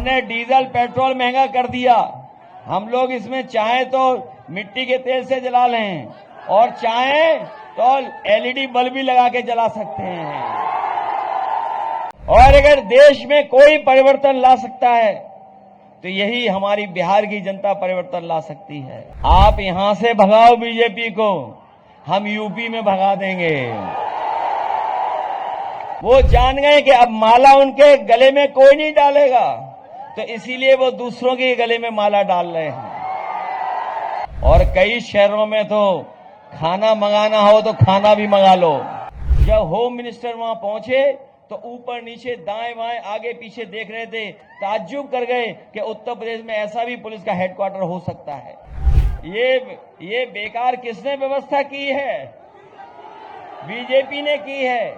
हमने diesel petrol महंगा कर दिया। हम लोग इसमें चाहे तो मिट्टी के तेल से जला लें और चाहे तो एलईडी बल्ब भी लगा के जला सकते हैं। और अगर देश में कोई परिवर्तन ला सकता है तो यही हमारी बिहार की जनता परिवर्तन ला सकती है। आप यहां से भगाओ बीजेपी को, हम यूपी में भगा देंगे। वो जान गए कि अब माला उनके गले में कोई नहीं डालेगा, तो इसीलिए वो दूसरों के गले में माला डाल रहे हैं। और कई शहरों में तो खाना मंगाना हो तो खाना भी मंगा लो। जब होम मिनिस्टर वहां पहुंचे तो ऊपर नीचे दाएं बाएं आगे पीछे देख रहे थे, ताज्जुब कर गए कि उत्तर प्रदेश में ऐसा भी पुलिस का हेडक्वार्टर हो सकता है। ये बेकार किसने व्यवस्था की है? बीजेपी ने की है।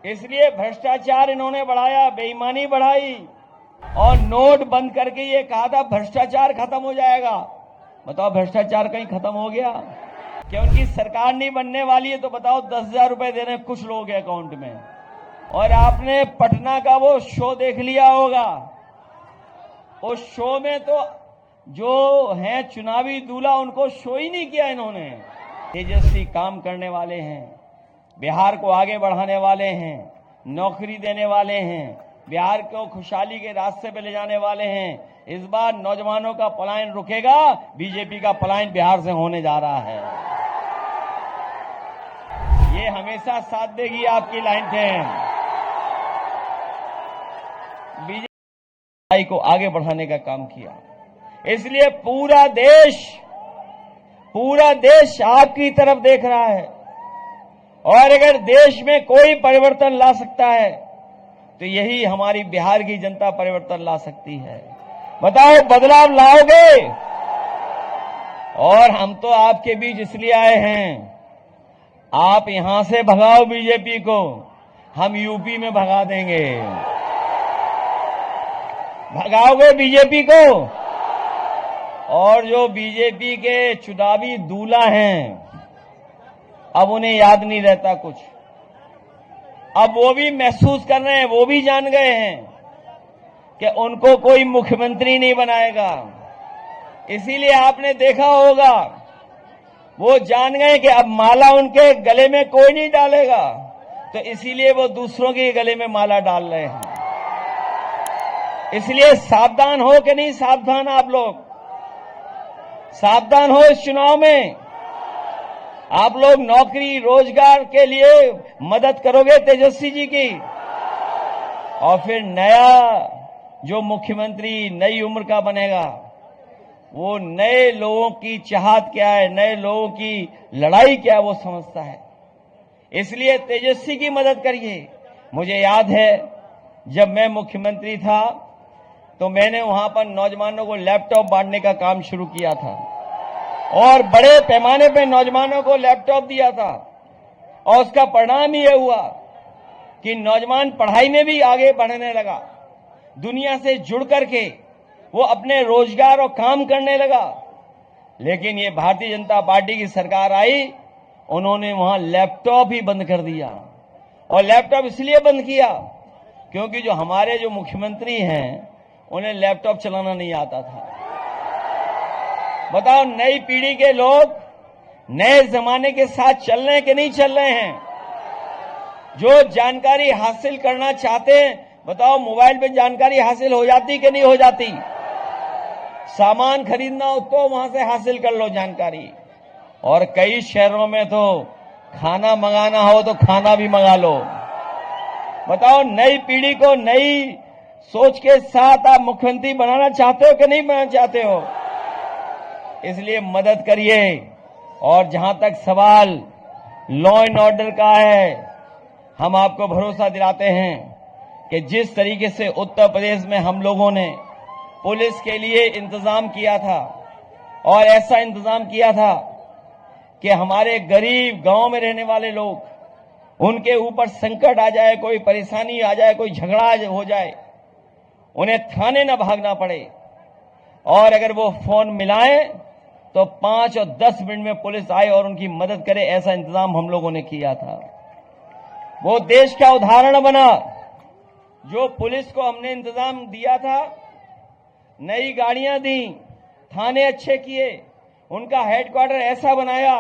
इसलिए भ्रष्टाचार इन्होंने बढ़ाया, बेईमानी बढ़ाई और नोट बंद करके ये कहा था भ्रष्टाचार खत्म हो जाएगा। बताओ भ्रष्टाचार कहीं खत्म हो गया? क्या उनकी सरकार नहीं बनने वाली है तो बताओ 10,000 रुपए दे रहे हैं कुछ लोगों के अकाउंट में। और आपने पटना का वो शो देख लिया होगा। उस शो में तो जो हैं चुनावी दूल्हा उनको शो ही नहीं किया इन्होंने। तेजस्वी काम करने वाले हैं, बिहार को आगे बढ़ाने वाले हैं, नौकरी देने वाले हैं, बिहार को खुशहाली के रास्ते पे ले जाने वाले हैं। इस बार नौजवानों का पलायन रुकेगा, बीजेपी का पलायन बिहार से होने जा रहा है। ये हमेशा साथ देगी आपकी लाइन से। बीजेपी को आगे बढ़ाने का काम किया, इसलिए पूरा देश आपकी तरफ देख रहा है। और अगर देश में कोई परिवर्तन ला सकता है तो यही हमारी बिहार की जनता परिवर्तन ला सकती है। बताओ बदलाव लाओगे? और हम तो आपके बीच इसलिए आए हैं, आप यहां से भगाओ बीजेपी को, हम यूपी में भगा देंगे। भगाओगे बीजेपी को? और जो बीजेपी के चुनावी दूल्हा हैं, अब उन्हें याद नहीं रहता कुछ। अब वो भी महसूस कर रहे हैं, वो भी जान गए हैं कि उनको कोई मुख्यमंत्री नहीं बनाएगा। इसीलिए आपने देखा होगा, वो जान गए कि अब माला उनके गले में कोई नहीं डालेगा, तो इसीलिए वो दूसरों के गले में माला डाल रहे हैं। इसलिए सावधान हो कि नहीं सावधान? आप लोग सावधान हो इस चुनाव में। आप लोग नौकरी रोजगार के लिए मदद करोगे तेजस्वी जी की, और फिर नया जो मुख्यमंत्री नई उम्र का बनेगा, वो नए लोगों की चाहत क्या है, नए लोगों की लड़ाई क्या है, वो समझता है। इसलिए तेजस्वी की मदद करिए। मुझे याद है जब मैं मुख्यमंत्री था तो मैंने वहां पर नौजवानों को लैपटॉप बांटने का काम शुरू किया था और बड़े पैमाने पर नौजवानों को लैपटॉप दिया था। और उसका परिणाम ये हुआ कि नौजवान पढ़ाई में भी आगे बढ़ने लगा, दुनिया से जुड़ करके वो अपने रोजगार और काम करने लगा। लेकिन ये भारतीय जनता पार्टी की सरकार आई, उन्होंने वहां लैपटॉप ही बंद कर दिया। और लैपटॉप इसलिए बंद किया क्योंकि जो हमारे जो मुख्यमंत्री हैं उन्हें लैपटॉप चलाना नहीं आता था। बताओ नई पीढ़ी के लोग नए जमाने के साथ चल रहे हैं कि नहीं चल रहे हैं? जो जानकारी हासिल करना चाहते हैं, बताओ मोबाइल पे जानकारी हासिल हो जाती कि नहीं हो जाती? सामान खरीदना हो तो वहां से हासिल कर लो जानकारी। और कई शहरों में तो खाना मंगाना हो तो खाना भी मंगा लो। बताओ नई पीढ़ी को नई सोच के साथ आप मुख्यमंत्री बनाना चाहते हो कि नहीं बनाना चाहते हो? इसलिए मदद करिए। और जहां तक सवाल लॉ एंड ऑर्डर का है, हम आपको भरोसा दिलाते हैं कि जिस तरीके से उत्तर प्रदेश में हम लोगों ने पुलिस के लिए इंतजाम किया था, और ऐसा इंतजाम किया था कि हमारे गरीब गांव में रहने वाले लोग, उनके ऊपर संकट आ जाए, कोई परेशानी आ जाए, कोई झगड़ा हो जाए, उन्हें थाने न भागना पड़े, और अगर वो फोन मिलाएं तो 5 और 10 मिनट में पुलिस आए और उनकी मदद करे, ऐसा इंतजाम हम लोगों ने किया था। वो देश का उदाहरण बना। जो पुलिस को हमने इंतजाम दिया था, नई गाड़ियां दी, थाने अच्छे किए, उनका हेडक्वार्टर ऐसा बनाया,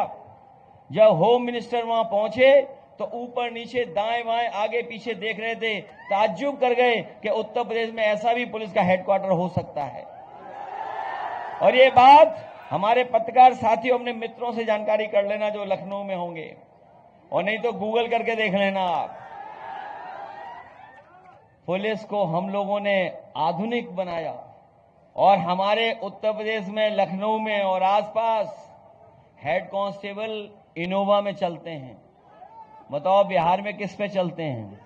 जब होम मिनिस्टर वहां पहुंचे तो ऊपर नीचे दाएं बाएं आगे पीछे देख रहे थे, ताज्जुब कर गए कि उत्तर प्रदेश में ऐसा भी पुलिस का हेडक्वार्टर हो सकता है। और ये बात हमारे पत्रकार साथियों, अपने मित्रों से जानकारी कर लेना जो लखनऊ में होंगे, और नहीं तो गूगल करके देख लेना आप। पुलिस को हम लोगों ने आधुनिक बनाया और हमारे उत्तर प्रदेश में लखनऊ में और आसपास हेड कांस्टेबल इनोवा में चलते हैं। बताओ बिहार में किस पे चलते हैं?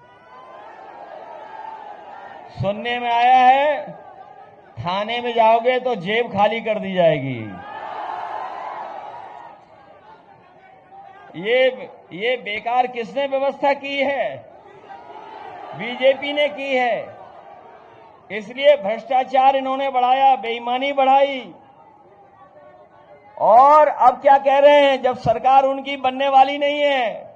सुनने में आया है थाने में जाओगे तो जेब खाली कर दी जाएगी। ये बेकार किसने व्यवस्था की है? बीजेपी ने की है। इसलिए भ्रष्टाचार इन्होंने बढ़ाया, बेईमानी बढ़ाई। और अब क्या कह रहे हैं, जब सरकार उनकी बनने वाली नहीं है।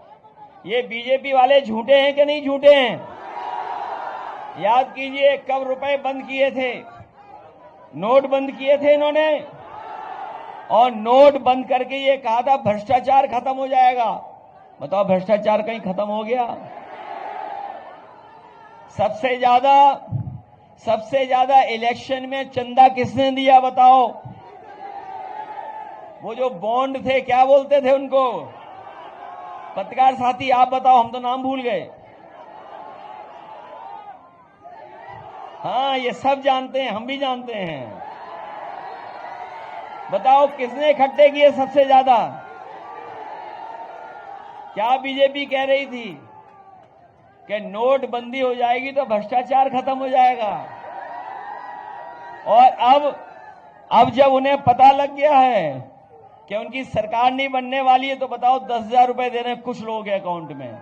ये बीजेपी वाले झूठे हैं कि नहीं झूठे हैं? याद कीजिए कब रुपए बंद किए थे, नोट बंद किए थे इन्होंने, और नोट बंद करके ये कहा था भ्रष्टाचार खत्म हो जाएगा। बताओ भ्रष्टाचार कहीं खत्म हो गया? सबसे ज्यादा इलेक्शन में चंदा किसने दिया बताओ? वो जो बॉन्ड थे, क्या बोलते थे उनको? पत्रकार साथी आप बताओ, हम तो नाम भूल गए। हाँ, ये सब जानते हैं, हम भी जानते हैं। बताओ किसने इकट्ठे किए सबसे ज्यादा? क्या बीजेपी कह रही थी कि नोटबंदी हो जाएगी तो भ्रष्टाचार खत्म हो जाएगा? और अब जब उन्हें पता लग गया है कि उनकी सरकार नहीं बनने वाली है, तो बताओ 10,000 रुपए दे रहे हैं कुछ लोगों के अकाउंट में।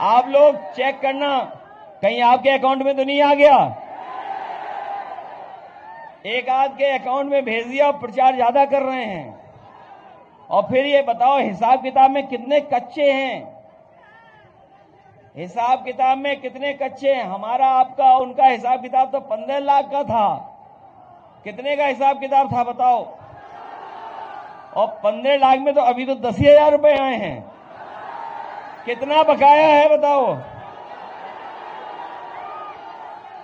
आप लोग चेक करना, कहीं आपके अकाउंट में तो नहीं आ गया? एक आध के अकाउंट में भेज दिया और प्रचार ज्यादा कर रहे हैं। और फिर ये बताओ हिसाब किताब में कितने कच्चे हैं? हिसाब किताब में कितने कच्चे हैं? हमारा आपका उनका हिसाब किताब तो 15 लाख का था। कितने का हिसाब किताब था बताओ? और 15 लाख में तो अभी तो 10,000 रुपए आए हैं। कितना बकाया है बताओ?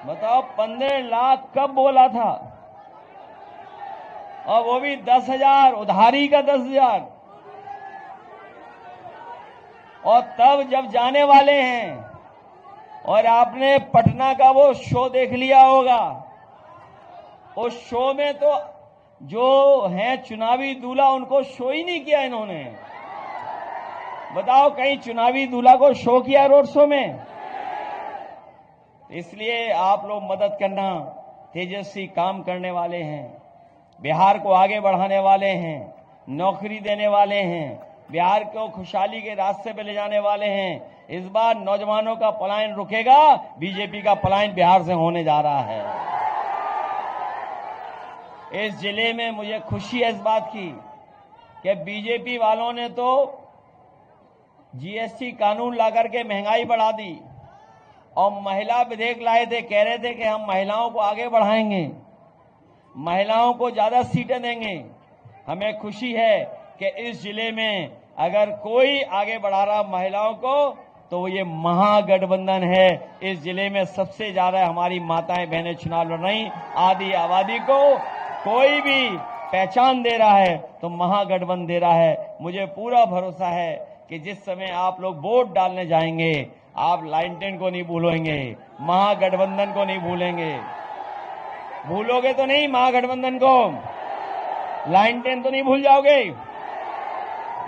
बताओ 15 लाख कब बोला था? और वो भी 10,000, उधारी का 10,000। और तब जब जाने वाले हैं, और आपने पटना का वो शो देख लिया होगा, उस शो में तो जो हैं चुनावी दूल्हा, उनको शो ही नहीं किया इन्होंने। बताओ कहीं चुनावी दूल्हा को शो किया रोड शो में? इसलिए आप लोग मदद करना। तेजस्वी काम करने वाले हैं, बिहार को आगे बढ़ाने वाले हैं, नौकरी देने वाले हैं, बिहार को खुशहाली के रास्ते पे ले जाने वाले हैं। इस बार नौजवानों का पलायन रुकेगा, बीजेपी का पलायन बिहार से होने जा रहा है। इस जिले में मुझे खुशी है इस बात की कि बीजेपी वालों ने तो जीएसटी कानून लाकर के महंगाई बढ़ा दी और महिला विधेयक लाए थे। कह रहे थे कि हम महिलाओं को आगे बढ़ाएंगे, महिलाओं को ज्यादा सीटें देंगे। हमें खुशी है कि इस जिले में अगर कोई आगे बढ़ा रहा महिलाओं को तो ये महागठबंधन है। इस जिले में सबसे ज्यादा हमारी माताएं बहनें चुनाव लड़ रही। आदि आबादी को कोई भी पहचान दे रहा है तो महागठबंधन दे रहा है। मुझे पूरा भरोसा है कि जिस समय आप लोग वोट डालने जाएंगे, आप लाइन 10 को नहीं भूलेंगे, महागठबंधन को नहीं भूलेंगे। भूलोगे तो नहीं महागठबंधन को? लाइन 10 तो नहीं भूल जाओगे?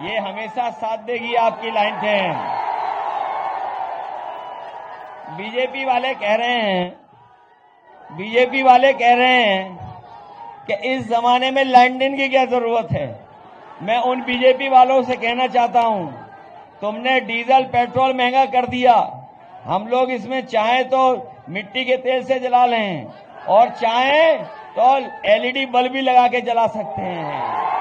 ये हमेशा साथ देगी आपकी लाइन 10। बीजेपी वाले कह रहे हैं कि इस जमाने में लाइन 10 की क्या जरूरत है। मैं उन बीजेपी वालों से कहना चाहता हूं, तुमने डीजल पेट्रोल महंगा कर दिया। हम लोग इसमें चाहे तो मिट्टी के तेल से जला लें और चाहे तो एलईडी बल्ब भी लगा के जला सकते हैं।